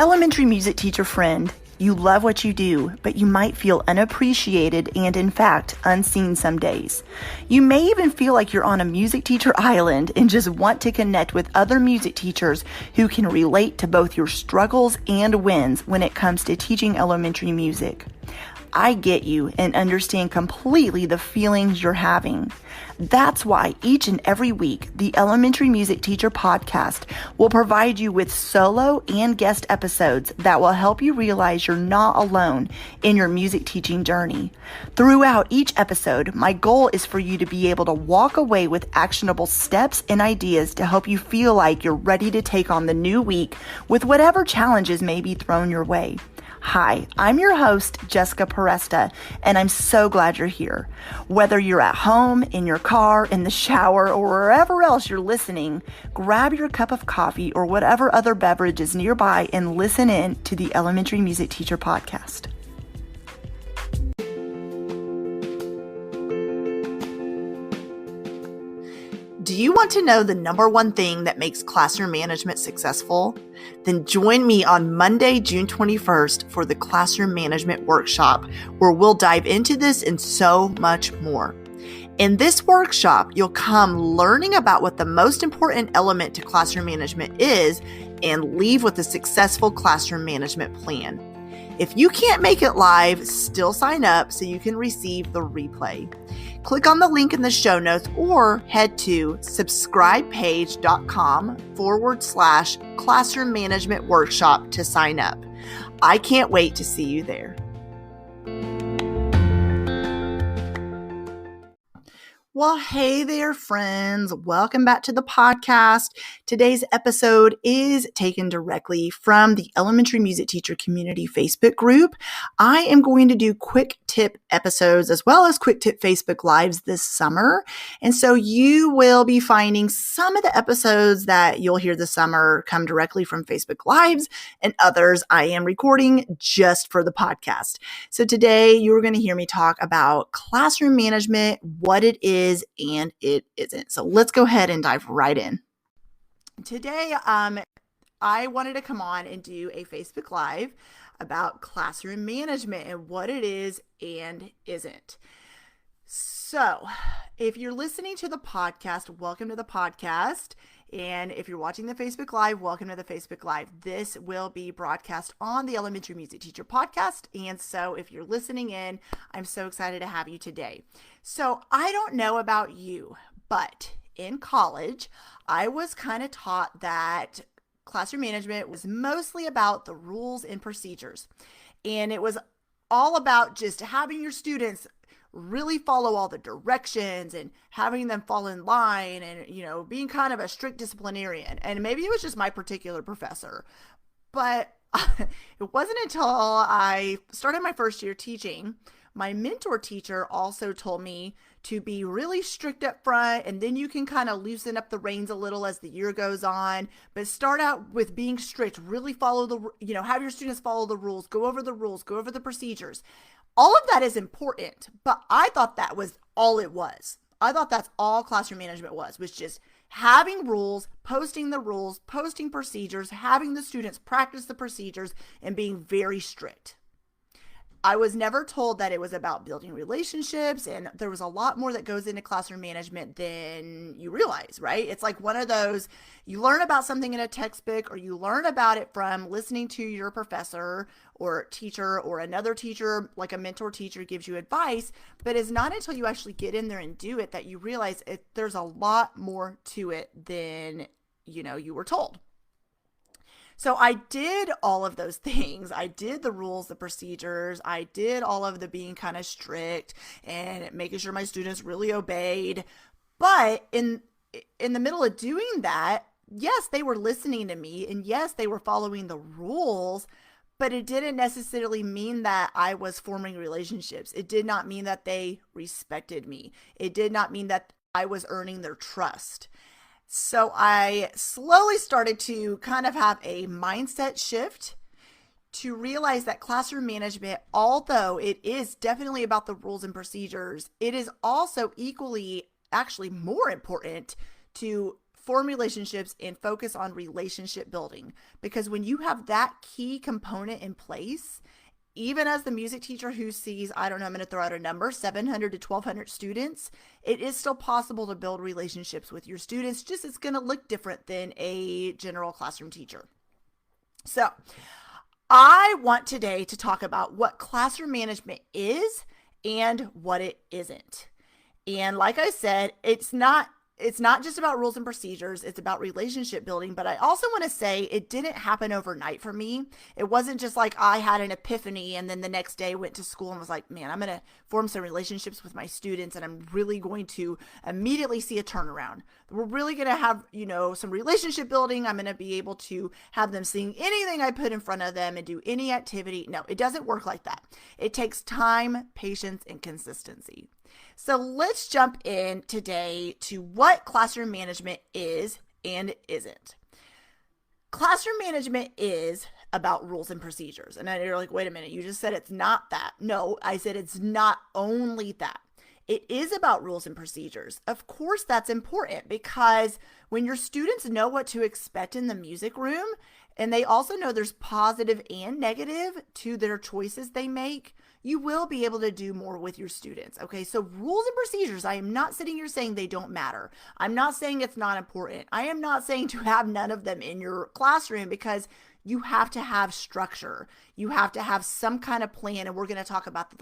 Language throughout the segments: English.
Elementary music teacher friend, you love what you do, but you might feel unappreciated and, in fact, unseen some days. You may even feel like you're on a music teacher island and just want to connect with other music teachers who can relate to both your struggles and wins when it comes to teaching elementary music. I get you and understand completely the feelings you're having. That's why each and every week, the Elementary Music Teacher Podcast will provide you with solo and guest episodes that will help you realize you're not alone in your music teaching journey. Throughout each episode, my goal is for you to be able to walk away with actionable steps and ideas to help you feel like you're ready to take on the new week with whatever challenges may be thrown your way. Hi, I'm your host, Jessica Peresta, and I'm so glad you're here. Whether you're at home, in your car, in the shower, or wherever else you're listening, grab your cup of coffee or whatever other beverage is nearby and listen in to the Elementary Music Teacher Podcast. Do you want to know the number one thing that makes classroom management successful? Then join me on Monday, June 21st for the Classroom Management Workshop, where we'll dive into this and so much more. In this workshop, you'll come learning about what the most important element to classroom management is and leave with a successful classroom management plan. If you can't make it live, still sign up so you can receive the replay. Click on the link in the show notes or head to subscribepage.com/classroom management workshop to sign up. I can't wait to see you there. Well, hey there, friends. Welcome back to the podcast. Today's episode is taken directly from the Elementary Music Teacher Community Facebook group. I am going to do quick tip episodes as well as quick tip Facebook Lives this summer. And so you will be finding some of the episodes that you'll hear this summer come directly from Facebook Lives, and others I am recording just for the podcast. So today you're going to hear me talk about classroom management, what it is and it isn't. So let's go ahead and dive right in. Today, I wanted to come on and do a Facebook Live about classroom management and what it is and isn't. So if you're listening to the podcast, welcome to the podcast. And if you're watching the Facebook Live, welcome to the Facebook Live. This will be broadcast on the Elementary Music Teacher Podcast. And so if you're listening in, I'm so excited to have you today. So I don't know about you, but in college, I was kind of taught that classroom management was mostly about the rules and procedures. And it was all about just having your students really follow all the directions and having them fall in line and, being kind of a strict disciplinarian. And maybe it was just my particular professor, but it wasn't until I started my first year teaching, my mentor teacher also told me to be really strict up front, and then you can kind of loosen up the reins a little as the year goes on, but start out with being strict, really follow have your students follow the rules, go over the procedures. All of that is important, but I thought that was all it was. I thought that's all classroom management was just having rules, posting procedures, having the students practice the procedures, and being very strict. I was never told that it was about building relationships, and there was a lot more that goes into classroom management than you realize, right? It's like one of those, you learn about something in a textbook, or you learn about it from listening to your professor or teacher, or another teacher, like a mentor teacher, gives you advice, but it's not until you actually get in there and do it that you realize there's a lot more to it than, you were told. So I did all of those things. I did the rules, the procedures. I did all of the being kind of strict and making sure my students really obeyed. But in the middle of doing that, yes, they were listening to me, and yes, they were following the rules, but it didn't necessarily mean that I was forming relationships. It did not mean that they respected me. It did not mean that I was earning their trust. So I slowly started to kind of have a mindset shift to realize that classroom management, although it is definitely about the rules and procedures, it is also equally, actually more important to form relationships and focus on relationship building. Because when you have that key component in place, even as the music teacher who sees, I don't know, I'm going to throw out a number, 700 to 1,200 students, it is still possible to build relationships with your students. Just it's going to look different than a general classroom teacher. So I want today to talk about what classroom management is and what it isn't. And like I said, it's not just about rules and procedures. It's about relationship building. But I also want to say it didn't happen overnight for me. It wasn't just like I had an epiphany and then the next day went to school and was like, man, I'm going to form some relationships with my students and I'm really going to immediately see a turnaround. We're really going to have, some relationship building. I'm going to be able to have them sing anything I put in front of them and do any activity. No, it doesn't work like that. It takes time, patience, and consistency. So let's jump in today to what classroom management is and isn't. Classroom management is about rules and procedures. And you're like, wait a minute, you just said it's not that. No, I said it's not only that. It is about rules and procedures. Of course, that's important because when your students know what to expect in the music room, and they also know there's positive and negative to their choices they make, you will be able to do more with your students. Okay, so rules and procedures, I am not sitting here saying they don't matter. I'm not saying it's not important. I am not saying to have none of them in your classroom because you have to have structure. You have to have some kind of plan, and we're going to talk about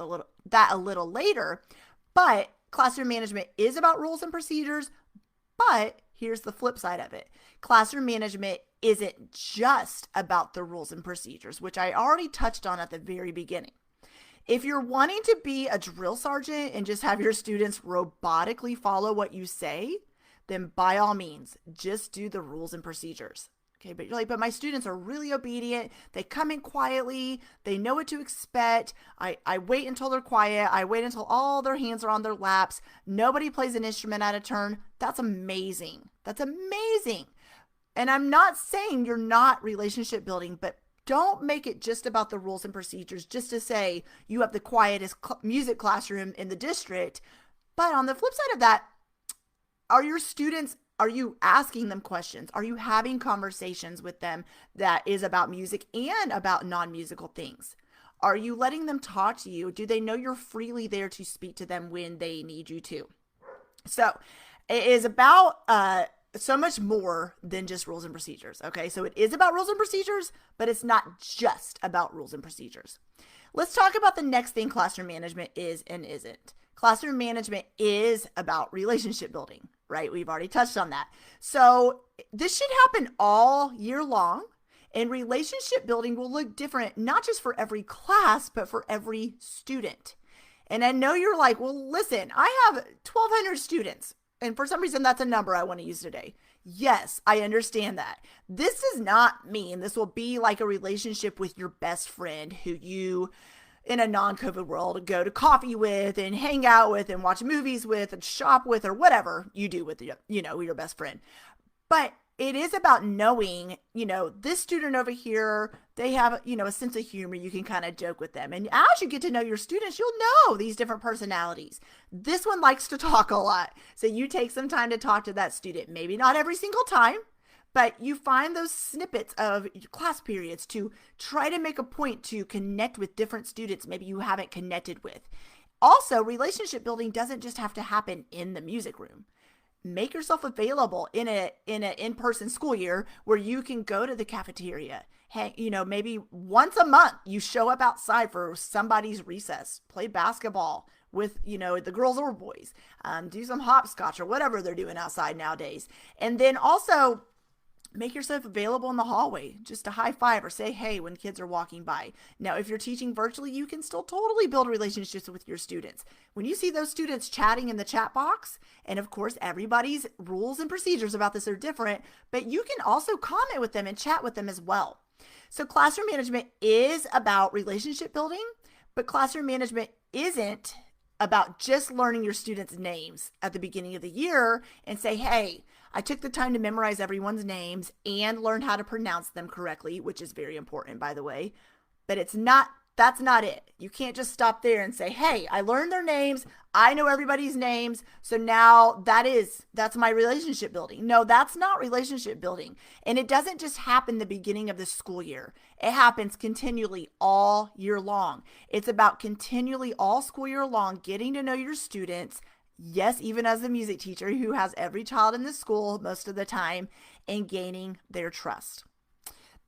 that a little later. But classroom management is about rules and procedures, but here's the flip side of it. Classroom management isn't just about the rules and procedures, which I already touched on at the very beginning. If you're wanting to be a drill sergeant and just have your students robotically follow what you say, then by all means, just do the rules and procedures. Okay, but you're like, but my students are really obedient. They come in quietly. They know what to expect. I wait until they're quiet. I wait until all their hands are on their laps. Nobody plays an instrument out of turn. That's amazing. That's amazing. And I'm not saying you're not relationship building, but don't make it just about the rules and procedures just to say you have the quietest music classroom in the district. But on the flip side of that, are you asking them questions? Are you having conversations with them that is about music and about non-musical things? Are you letting them talk to you? Do they know you're freely there to speak to them when they need you to? So it is about so much more than just rules and procedures. Okay, so it is about rules and procedures, but it's not just about rules and procedures. Let's talk about the next thing classroom management is and isn't. Classroom management is about relationship building, right? We've already touched on that. So this should happen all year long, and relationship building will look different, not just for every class, but for every student. And I know you're like, well, listen, I have 1,200 students. And for some reason, that's a number I want to use today. Yes, I understand that. This does not mean this will be like a relationship with your best friend who you, in a non-COVID world, go to coffee with and hang out with and watch movies with and shop with or whatever you do with your best friend. But it is about knowing, this student over here, they have, a sense of humor. You can kind of joke with them. And as you get to know your students, you'll know these different personalities. This one likes to talk a lot. So you take some time to talk to that student. Maybe not every single time, but you find those snippets of your class periods to try to make a point to connect with different students maybe you haven't connected with. Also, relationship building doesn't just have to happen in the music room. Make yourself available in an in-person school year where you can go to the cafeteria. Hey, maybe once a month you show up outside for somebody's recess, play basketball with, the girls or boys, do some hopscotch or whatever they're doing outside nowadays. And then also make yourself available in the hallway just to high five or say hey when kids are walking by. Now, if you're teaching virtually, you can still totally build relationships with your students. When you see those students chatting in the chat box, and of course, everybody's rules and procedures about this are different, but you can also comment with them and chat with them as well. So classroom management is about relationship building, but classroom management isn't about just learning your students' names at the beginning of the year and say, hey, I took the time to memorize everyone's names and learn how to pronounce them correctly, which is very important, by the way. But it's not that's not it. You can't just stop there and say, hey, I learned their names. I know everybody's names. So now that's my relationship building. No, that's not relationship building. And it doesn't just happen the beginning of the school year. It happens continually all year long. It's about continually all school year long getting to know your students. Yes, even as a music teacher who has every child in the school most of the time, and gaining their trust.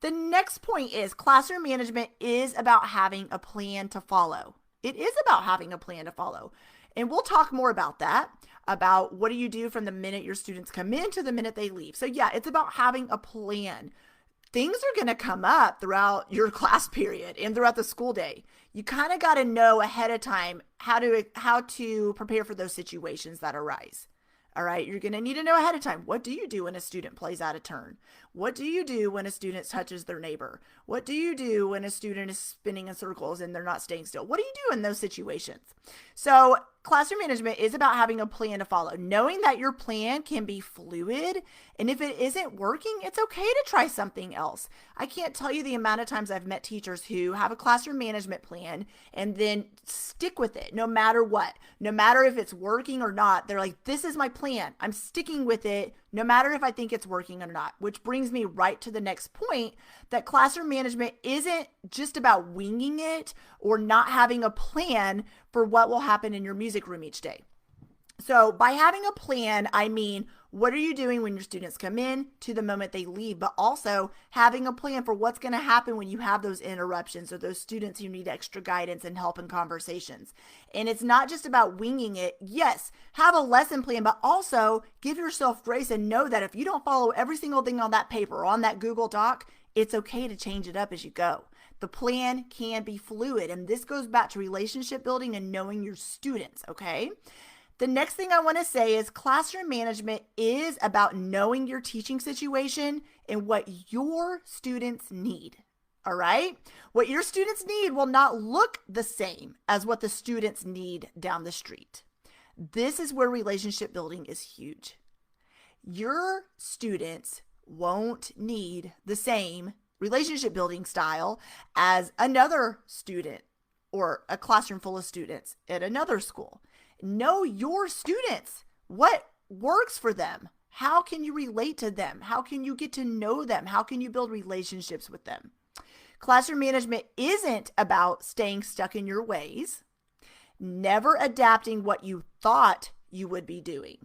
The next point is classroom management is about having a plan to follow. It is about having a plan to follow. And we'll talk more about that, about what do you do from the minute your students come in to the minute they leave. So yeah, it's about having a plan. Things are going to come up throughout your class period and throughout the school day. You kind of got to know ahead of time how to prepare for those situations that arise. All right, you're going to need to know ahead of time. What do you do when a student plays out of turn? What do you do when a student touches their neighbor? What do you do when a student is spinning in circles and they're not staying still? What do you do in those situations? So classroom management is about having a plan to follow, knowing that your plan can be fluid. And if it isn't working, it's okay to try something else. I can't tell you the amount of times I've met teachers who have a classroom management plan and then stick with it no matter what. No matter if it's working or not, they're like, this is my plan. I'm sticking with it no matter if I think it's working or not, which brings me right to the next point, that classroom management isn't just about winging it or not having a plan for what will happen in your music room each day. So by having a plan, I mean, what are you doing when your students come in to the moment they leave, but also having a plan for what's going to happen when you have those interruptions or those students who need extra guidance and help in conversations. And it's not just about winging it. Yes, have a lesson plan, but also give yourself grace and know that if you don't follow every single thing on that paper or on that Google Doc, it's okay to change it up as you go. The plan can be fluid, and this goes back to relationship building and knowing your students, okay? The next thing I want to say is classroom management is about knowing your teaching situation and what your students need. All right? What your students need will not look the same as what the students need down the street. This is where relationship building is huge. Your students won't need the same relationship building style as another student or a classroom full of students at another school. Know your students. What works for them? How can you relate to them? How can you get to know them? How can you build relationships with them? Classroom management isn't about staying stuck in your ways, never adapting what you thought you would be doing.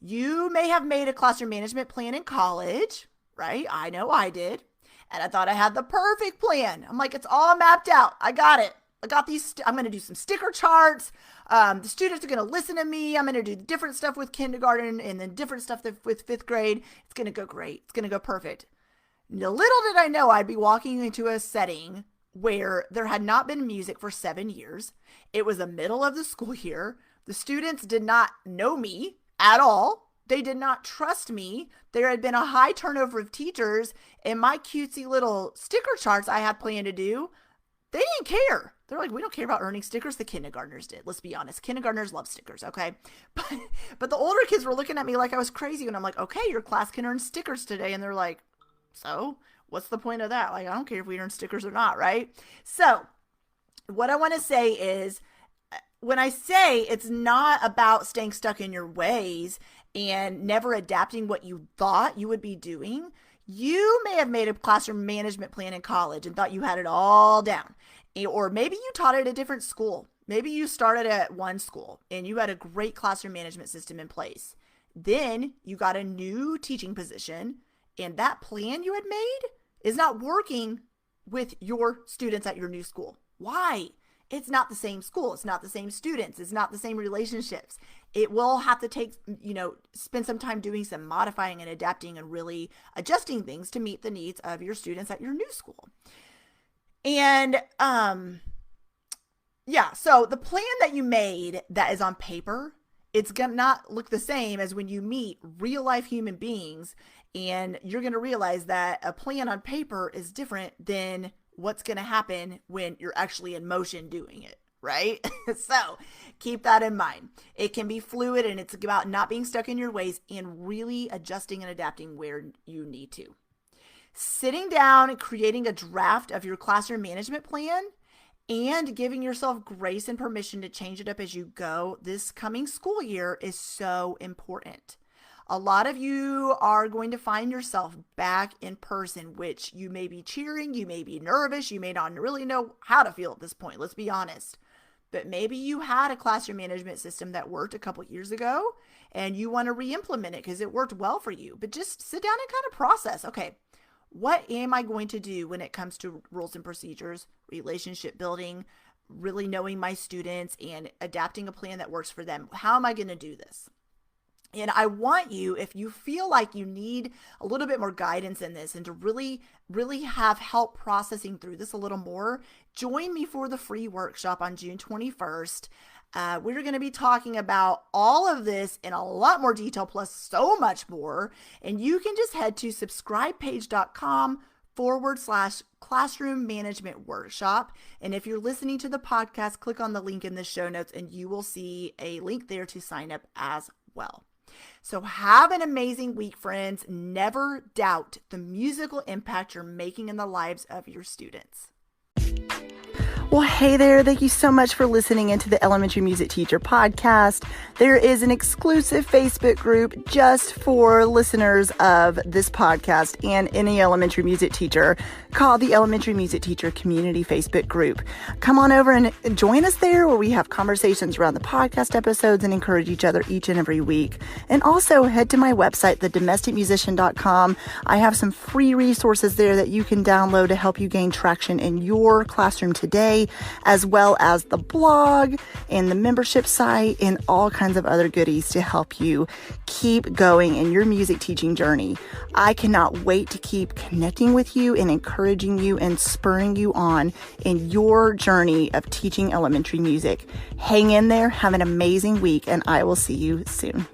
You may have made a classroom management plan in college, right? I know I did. And I thought I had the perfect plan. I'm like, it's all mapped out. I got it. I got these, I'm going to do some sticker charts. The students are going to listen to me. I'm going to do different stuff with kindergarten and then different stuff with fifth grade. It's going to go great. It's going to go perfect. Little did I know I'd be walking into a setting where there had not been music for 7 years. It was the middle of the school year. The students did not know me at all. They did not trust me. There had been a high turnover of teachers, and my cutesy little sticker charts I had planned to do, they didn't care. They're like, we don't care about earning stickers. The kindergartners did. Let's be honest. Kindergartners love stickers, okay? But the older kids were looking at me like I was crazy. And I'm like, okay, your class can earn stickers today. And they're like, so what's the point of that? Like, I don't care if we earn stickers or not, right? So what I want to say is, when I say it's not about staying stuck in your ways and never adapting what you thought you would be doing, you may have made a classroom management plan in college and thought you had it all down. Or maybe you taught at a different school. Maybe you started at one school and you had a great classroom management system in place. Then you got a new teaching position and that plan you had made is not working with your students at your new school. Why? It's not the same school. It's not the same students. It's not the same relationships. It will have to take, spend some time doing some modifying and adapting and really adjusting things to meet the needs of your students at your new school. And, so the plan that you made that is on paper, it's going to not look the same as when you meet real life human beings, and you're going to realize that a plan on paper is different than what's going to happen when you're actually in motion doing it, right? So keep that in mind. It can be fluid, and it's about not being stuck in your ways and really adjusting and adapting where you need to. Sitting down and creating a draft of your classroom management plan and giving yourself grace and permission to change it up as you go this coming school year is so important. A lot of you are going to find yourself back in person, which you may be cheering, you may be nervous, you may not really know how to feel at this point, let's be honest. But maybe you had a classroom management system that worked a couple years ago and you want to re-implement it because it worked well for you. But just sit down and kind of process, okay, what am I going to do when it comes to rules and procedures, relationship building, really knowing my students and adapting a plan that works for them? How am I going to do this? And I want you, if you feel like you need a little bit more guidance in this and to really have help processing through this a little more, join me for the free workshop on June 21st. We're going to be talking about all of this in a lot more detail, plus so much more. And you can just head to subscribepage.com/classroom management workshop. And if you're listening to the podcast, click on the link in the show notes and you will see a link there to sign up as well. So have an amazing week, friends. Never doubt the musical impact you're making in the lives of your students. Well, hey there. Thank you so much for listening into the Elementary Music Teacher Podcast. There is an exclusive Facebook group just for listeners of this podcast and any elementary music teacher called the Elementary Music Teacher Community Facebook group. Come on over and join us there where we have conversations around the podcast episodes and encourage each other each and every week. And also head to my website, thedomesticmusician.com. I have some free resources there that you can download to help you gain traction in your classroom today, as well as the blog and the membership site and all kinds of other goodies to help you keep going in your music teaching journey. I cannot wait to keep connecting with you and encouraging you and spurring you on in your journey of teaching elementary music. Hang in there, have an amazing week, and I will see you soon.